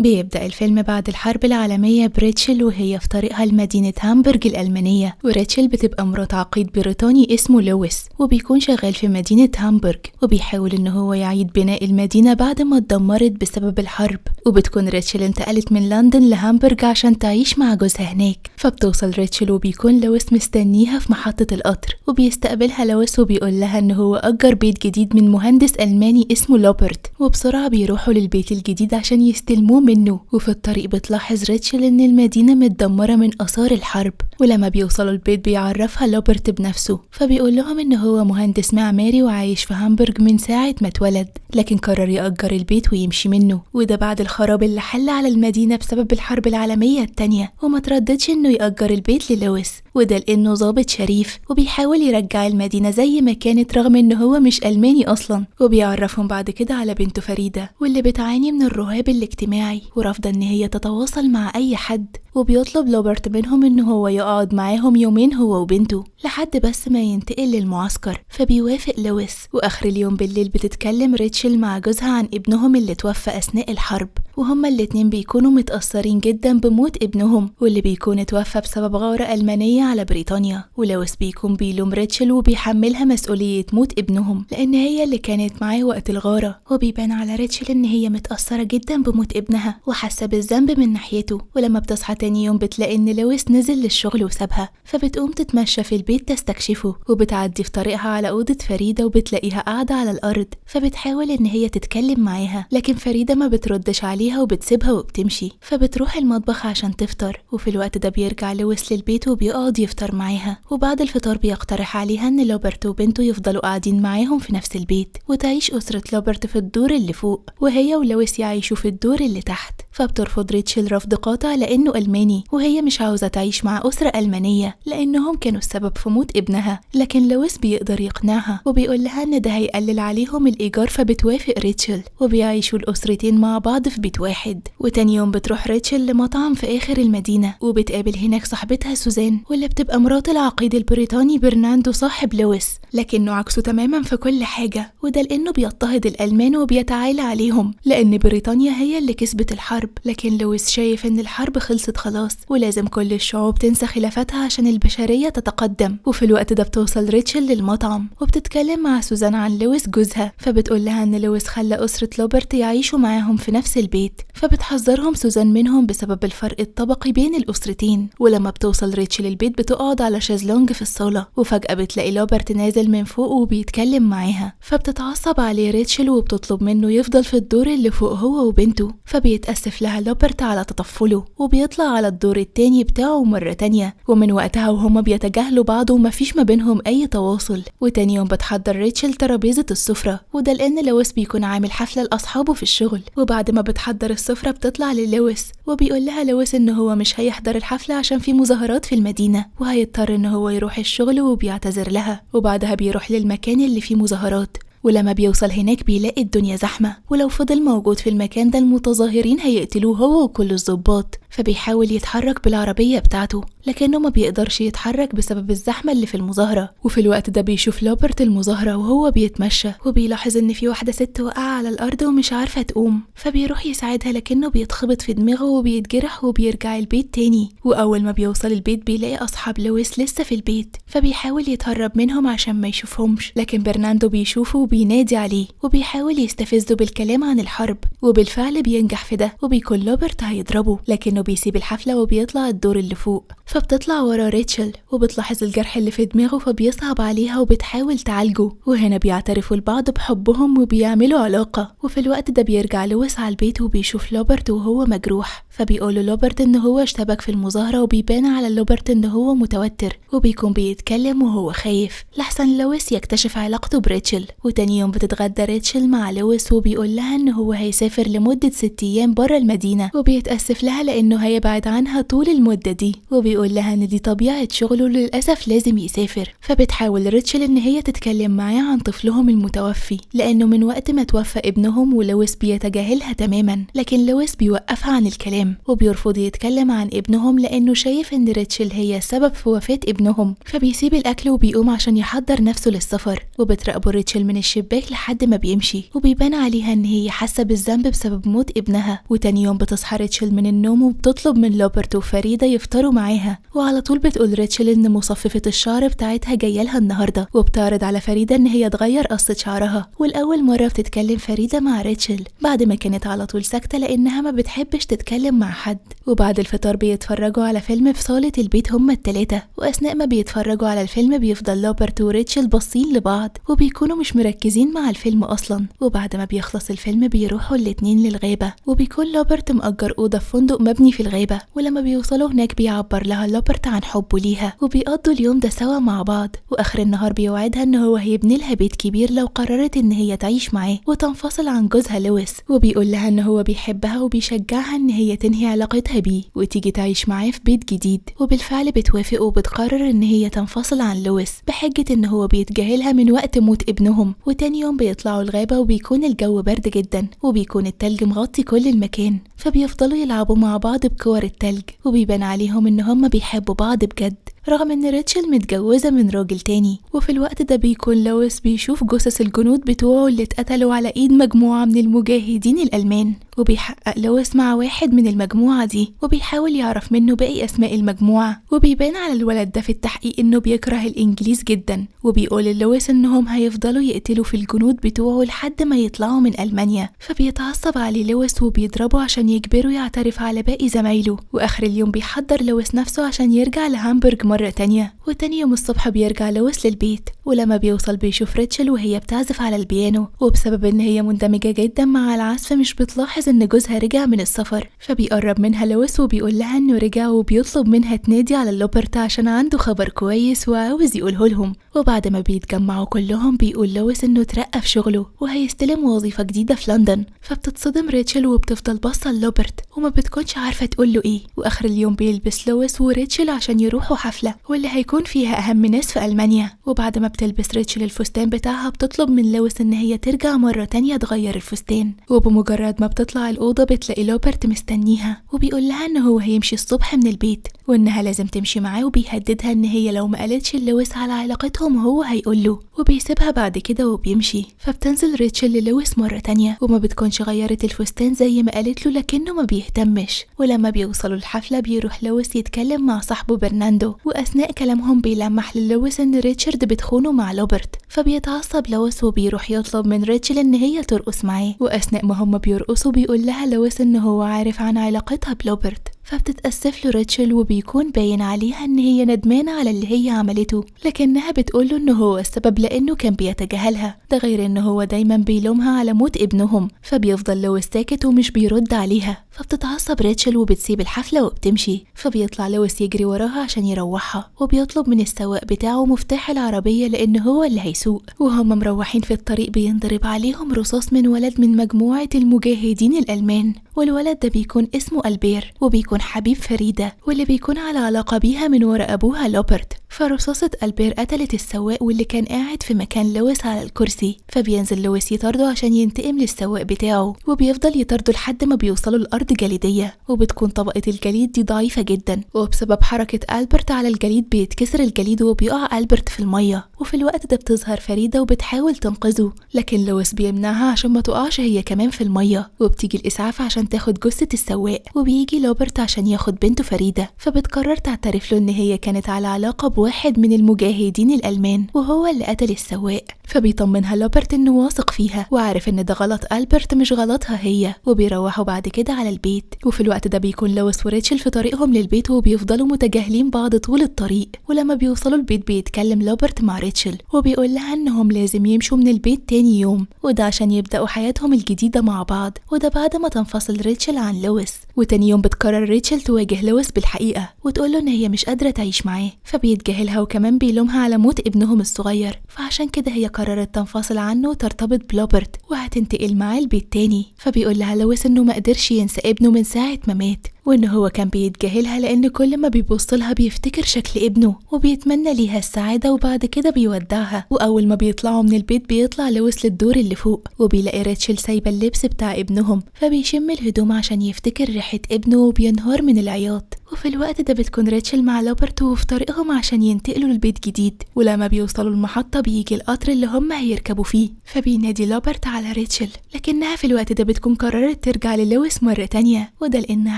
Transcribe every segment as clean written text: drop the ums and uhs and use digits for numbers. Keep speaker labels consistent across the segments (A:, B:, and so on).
A: بيبدأ الفيلم بعد الحرب العالمية بريتشل وهي في طريقها لمدينة هامبورغ الألمانية، وريتشل بتبقى مرات عقيد بريطاني اسمه لويس وبيكون شغال في مدينة هامبورغ وبيحاول ان هو يعيد بناء المدينة بعد ما اتدمرت بسبب الحرب. وبتكون ريتشل انتقلت من لندن لهامبورغ عشان تعيش مع جوزها هناك. فبتوصل ريتشل وبيكون لويس مستنيها في محطة القطر وبيستقبلها لويس وبيقول لها ان هو أجر بيت جديد من مهندس ألماني اسمه لوبرت، وبسرعة بيروحوا للبيت الجديد عشان يستلموه منه. وفي الطريق بتلاحظ ريتشل ان المدينة متدمرة من آثار الحرب، ولما بيوصلوا البيت بيعرفها لوبرت بنفسه، فبيقول لهم ان هو مهندس معماري وعايش في هامبورغ من ساعة ما اتولد، لكن قرر يأجر البيت ويمشي منه، وده بعد الخراب اللي حل على المدينة بسبب الحرب العالمية التانية. وما ترددش انه يأجر البيت للويس، وده لانه ضابط شريف وبيحاول يرجع المدينة زي ما كانت رغم انه هو مش ألماني اصلا. وبيعرفهم بعد كده على بنته فريدة واللي بتعاني من الرهاب الاجتماعي ورافضة ان هي تتواصل مع اي حد، وبيطلب لوبرت منهم ان هو يقعد معاهم يومين هو وبنته لحد بس ما ينتقل للمعسكر. فبيوافق لويس، واخر اليوم بالليل بتتكلم ريتشل مع جوزها عن ابنهم اللي توفى اثناء الحرب، وهما الاتنين بيكونوا متأثرين جدا بموت ابنهم واللي بيكون اتوفى بسبب غارة ألمانية على بريطانيا. ولويس بيكون بيلوم ريتشل وبيحملها مسؤولية موت ابنهم لان هي اللي كانت معاه وقت الغارة، وبيبان على ريتشل ان هي متأثرة جدا بموت ابنها وحاسة بالذنب من ناحيته. ولما بتصحى تاني يوم بتلاقي ان لويس نزل للشغل وسابها، فبتقوم تتمشى في البيت تستكشفه، وبتعدي في طريقها على أوضة فريدة وبتلاقيها قاعدة على الأرض، فبتحاول ان هي تتكلم معاها لكن فريدة ما بتردش عليها وبتسيبها وبتمشي. فبتروح المطبخ عشان تفطر، وفي الوقت ده بيرجع لويس للبيت وبيقعد يفطر معاها، وبعد الفطار بيقترح عليها ان لوبرت وبنته يفضلوا قاعدين معاهم في نفس البيت وتعيش أسرة لوبرت في الدور اللي فوق وهي ولويس يعيشوا في الدور اللي تحت. فبترفض ريتشل رفض قاطع لأنه ألماني وهي مش عاوزة تعيش مع أسرة ألمانية لأنهم كانوا السبب في موت ابنها، لكن لويس بيقدر يقنعها وبيقول لها ان ده هيقلل عليهم الإيجار. فبتوافق ريتشل وبيعيشوا الأسرتين مع بعض في بيت واحد. وتاني يوم بتروح ريتشل لمطعم في آخر المدينة وبتقابل هناك صاحبتها سوزان واللي بتبقى مرات العقيد البريطاني برناندو صاحب لويس، لكنه عكسه تماما في كل حاجة، وده لأنه بيضطهد الألمان وبيتعالى عليهم لأن بريطانيا هي اللي كسبت الحرب. لكن لويس شايف ان الحرب خلصت خلاص ولازم كل الشعوب تنسى خلافاتها عشان البشرية تتقدم. وفي الوقت ده بتوصل ريتشل للمطعم وبتتكلم مع سوزان عن لويس جوزها، فبتقول لها ان لويس خلى أسرة لوبرت يعيشوا معاهم في نفس البيت، فبتحذرهم سوزان منهم بسبب الفرق الطبقي بين الأسرتين. ولما بتوصل ريتشل البيت بتقعد على شازلونج في الصالة، وفجأة بتلاقي لوبرت نازل من فوق وبيتكلم معاها، فبتتعصب عليه ريتشل وبتطلب منه يفضل في الدور اللي فوق هو وبنته. فبيتأسف لها لوبرت على تطفله وبيطلع على الدور التاني بتاعه مرة تانية، ومن وقتها وهما بيتجاهلوا بعض ومفيش ما بينهم أي تواصل. وتاني يوم بتحضر ريتشل ترابيزة السفرة، وده لأن لويس بيكون عامل حفلة لأصحابه في الشغل. وبعد ما بتحضر السفرة بتطلع للويس وبيقول لها لويس إن هو مش هيحضر الحفلة عشان في مظاهرات في المدينة وهيضطر إن هو يروح الشغل وبيعتذر لها. وبعدها بيروح للمكان اللي فيه مظاهرات، ولما بيوصل هناك بيلاقي الدنيا زحمة، ولو فضل موجود في المكان ده المتظاهرين هيقتلوه هو وكل الضباط. فبيحاول يتحرك بالعربية بتاعته لكنه ما بيقدرش يتحرك بسبب الزحمة اللي في المظاهرة. وفي الوقت ده بيشوف لوبرت المظاهرة وهو بيتمشى وبيلاحظ ان في واحدة ست واقعة على الارض ومش عارفة تقوم، فبيروح يساعدها لكنه بيتخبط في دماغه وبيتجرح وبيرجع البيت تاني. واول ما بيوصل البيت بيلاقي اصحاب لويس لسه في البيت، فبيحاول يتهرب منهم عشان ما يشوفهمش، لكن برناندو بيشوفه وبينادي عليه وبيحاول يستفزه بالكلام عن الحرب، وبالفعل بينجح في ده وبيكون لوبرت هيضربه لكنه بيسيب الحفلة وبيطلع الدور اللي فوق. فبتطلع ورا ريتشل وبتلاحظ الجرح اللي في دماغه فبيصعب عليها وبتحاول تعالجه، وهنا بيعترفوا لبعض بحبهم وبيعملوا علاقة. وفي الوقت ده بيرجع لويس على البيت وبيشوف لوبرت وهو مجروح، فبيقول لوبرت ان هو اشتبك في المظاهرة وبيبان على لوبرت ان هو متوتر وبيكون بيتكلم وهو خايف لحسن لويس يكتشف علاقته بريتشل. وتاني يوم بتتغدى ريتشل مع لويس وبيقول لها ان هو هيسافر لمدة 6 أيام برا المدينة وبيتأسف لها لانه هيبعد عنها طول المدة دي، وبيقول وبيقول لها ان دي طبيعة شغله للأسف لازم يسافر. فبتحاول ريتشل ان هي تتكلم معاه عن طفلهم المتوفي، لانه من وقت ما توفى ابنهم ولويس بيتجاهلها تماما، لكن لويس بيوقفها عن الكلام وبيرفض يتكلم عن ابنهم لانه شايف ان ريتشل هي السبب في وفاة ابنهم. فبيسيب الاكل وبيقوم عشان يحضر نفسه للسفر، وبتراقبه ريتشل من الشباك لحد ما بيمشي، وبيبان عليها ان هي حاسة بالذنب بسبب موت ابنها. وتاني يوم بتصحى ريتشل من النوم وبتطلب من لوبرت وفريدة يفطروا معاها، وعلى طول بتقول ريتشل ان مصففة الشعر بتاعتها جايه لها النهارده، وبتعرض على فريدة ان هي تغير قصة شعرها. والاول مرة بتتكلم فريدة مع ريتشل بعد ما كانت على طول ساكتة لانها ما بتحبش تتكلم مع حد. وبعد الفطار بيتفرجوا على فيلم في صالة البيت هما التلاتة، واثناء ما بيتفرجوا على الفيلم بيفضل لوبرت وريتشل باصين لبعض وبيكونوا مش مركزين مع الفيلم اصلا. وبعد ما بيخلص الفيلم بيروحوا الاتنين للغابة، وبيكون لوبرت مأجر أوضة في فندق مبني في الغابة. ولما بيوصلوا هناك بيعبر لها لوبرت عن حبه ليها، وبيقضوا اليوم ده سوا مع بعض. واخر النهار بيوعدها ان هو هيبني لها بيت كبير لو قررت ان هي تعيش معاه وتنفصل عن جوزها لويس. وبيقول لها ان هو بيحبها وبيشجعها ان هي تنهي علاقتها بيه وتيجي تعيش معاه في بيت جديد. وبالفعل بتوافق وبتقرر ان هي تنفصل عن لويس بحجة ان هو بيتجاهلها من وقت موت ابنهم. وتاني يوم بيطلعوا الغابة وبيكون الجو برد جدا وبيكون التلج مغطي كل المكان، فبيفضلوا يلعبوا مع بعض بكور التلج، وبيبان عليهم ان هم بيحبوا بعض بجد رغم ان ريتشل متجوزة من راجل تاني. وفي الوقت ده بيكون لويس بيشوف جثث الجنود بتوعه اللي اتقتلوا على ايد مجموعة من المجاهدين الألمان، وبيحقق لويس مع واحد من المجموعة دي وبيحاول يعرف منه باقي اسماء المجموعة. وبيبان على الولد ده في التحقيق انه بيكره الانجليز جدا، وبيقول للويس انهم هيفضلوا يقتلوا في الجنود بتوعه لحد ما يطلعوا من ألمانيا. فبيتعصب عليه لويس وبيضربه عشان يجبره يعترف على باقي زمايله. واخر اليوم بيحضر لويس نفسه عشان يرجع لهامبورغ مرة تانية. وتاني يوم الصبح بيرجع لويس للبيت، ولما بيوصل بيشوف ريتشل وهي بتعزف على البيانو، وبسبب ان هي مندمجة جدا مع العزف مش بتلاحظ ان جوزها رجع من السفر. فبيقرب منها لويس وبيقول لها انه رجع، وبيطلب منها تنادي على لوبرت عشان عنده خبر كويس وعاوز يقوله لهم. وبعد ما بيتجمعوا كلهم بيقول لويس انه اترقى في شغله وهيستلم وظيفة جديدة في لندن. فبتتصدم ريتشل وبتفضل باصة لوبرت وما بتكونش عارفة تقوله ايه. واخر اليوم بيلبس لويس وريتشل عشان يروحوا حفلة واللي هيكون فيها اهم ناس في ألمانيا. وبعد ما بتلبس ريتشل الفستان بتاعها بتطلب من لويس ان هي ترجع مرة تانية تغير الفستان. وبمجرد ما بتطلع الأوضة بتلاقي لوبرت مستنيها وبيقول لها ان هو هيمشي الصبح من البيت وانها لازم تمشي معاه، وبيهددها ان هي لو ما قالتش لويس على علاقتهم هو هيقوله، وبيسيبها بعد كده وبيمشي. فبتنزل ريتشل للويس مرة تانية وما بتكونش غيرت الفستان زي ما قالت له، لكنه ما بيهتمش. ولما بيوصلوا الحفلة بيروح لويس يتكلم مع صاحبه برناندو، واثناء كلامهم بيلمح للويس ان ريتشارد بتخونه مع لوبرت. فبيتعصب لويس وبيروح يطلب من ريتشل ان هي ترقص معاه، واثناء ما هم بيرقصوا بيقول لها لويس ان هو عارف عن علاقتها بلوبرت. فبتتأسف له ريتشل وبيكون باين عليها ان هي ندمانة على اللي هي عملته، لكنها بتقوله انه هو السبب لانه كان بيتجاهلها، ده غير انه هو دايما بيلومها على موت ابنهم. فبيفضل لويس ساكت ومش بيرد عليها. فبتتعصب ريتشل وبتسيب الحفلة وبتمشي. فبيطلع لويس يجري وراها عشان يروحها، وبيطلب من السواق بتاعه مفتاح العربية لان هو اللي هيسوق. وهم مروحين في الطريق بينضرب عليهم رصاص من ولد من مجموعة المجاهدين الألمان، والولد ده بيكون اسمه ألبير وبيكون حبيب فريدة واللي بيكون على علاقة بيها من ورا أبوها لوبرت. فرصاصة ألبير قتلت السواق واللي كان قاعد في مكان لويس على الكرسي. فبينزل لويس يطارده عشان ينتقم للسواق بتاعه، وبيفضل يطارده لحد ما بيوصلوا الأرض جليدية، وبتكون طبقة الجليد دي ضعيفة جدا، وبسبب حركة ألبرت على الجليد بيتكسر الجليد وبيقع ألبرت في المية. وفي الوقت ده بتظهر فريدة وبتحاول تنقذه، لكن لويس بيمنعها عشان ما تقعش هي كمان في المية. وبتيجي الإسعاف عشان تاخد جثة السواق، وبيجي لوبرت عشان ياخد بنته فريدة. فبتقرر تعترف له ان هي كانت على علاقة بواحد من المجاهدين الألمان وهو اللي قتل السواق. فبيطمنها لوبرت انه واثق فيها وعارف ان ده غلط ألبرت مش غلطها هي، وبيروحوا بعد كده على البيت. وفي الوقت ده بيكون لويس وريتشل في طريقهم للبيت وبيفضلوا متجاهلين بعض طول الطريق. ولما بيوصلوا البيت بيتكلم لوبرت مع ريتشل وبيقول لها انهم لازم يمشوا من البيت تاني يوم، وده عشان يبدأوا حياتهم الجديدة مع بعض، وده بعد ما تنفصل ريتشل عن لويس. وتاني يوم بتقرر ريتشل تواجه لويس بالحقيقة وتقوله ان هي مش قادرة تعيش معاه. فبيتجاهلها وكمان بيلومها على موت ابنهم الصغير، فعشان كده هي قررت تنفصل عنه وترتبط بلوبرت وهتنتقل معاه البيت تاني. فبيقول لها لويس انه ما قدرش ينسى ابنه من ساعة ما مات، وإن هو كان بيتجاهلها لأن كل ما بيبصلها بيفتكر شكل ابنه وبيتمنى ليها السعادة، وبعد كده بيودعها. وأول ما بيطلعوا من البيت بيطلع لويس للدور اللي فوق وبيلاقي ريتشل سايبة اللبس بتاع ابنهم، فبيشم الهدوم عشان يفتكر ريحة ابنه وبينهار من العياط. وفي الوقت ده بتكون ريتشل مع لوبرت وفي طريقهم عشان ينتقلوا للبيت جديد، ولما بيوصلوا المحطة بيجي القطر اللي هم هيركبوا فيه، فبينادي لوبرت على ريتشل، لكنها في الوقت ده بتكون قررت ترجع للويس مرة تانية، وده لأنها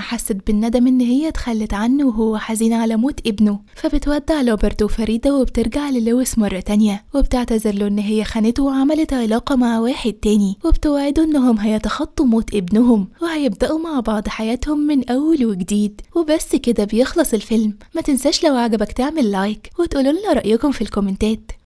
A: حست بالندم إن هي اتخلت عنه وهو حزين على موت ابنه. فبتودع لوبرت وفريدة وبترجع للويس مرة تانية وبتعتذر له إن هي خانته وعملت علاقة مع واحد تاني، وبتوعده إنهم هيتخطوا موت ابنهم وهيبدأوا مع بعض حياتهم من أول وجديد. وبس كده بيخلص الفيلم. ما تنساش لو عجبك تعمل لايك وتقولوا لنا رأيكم في الكومنتات.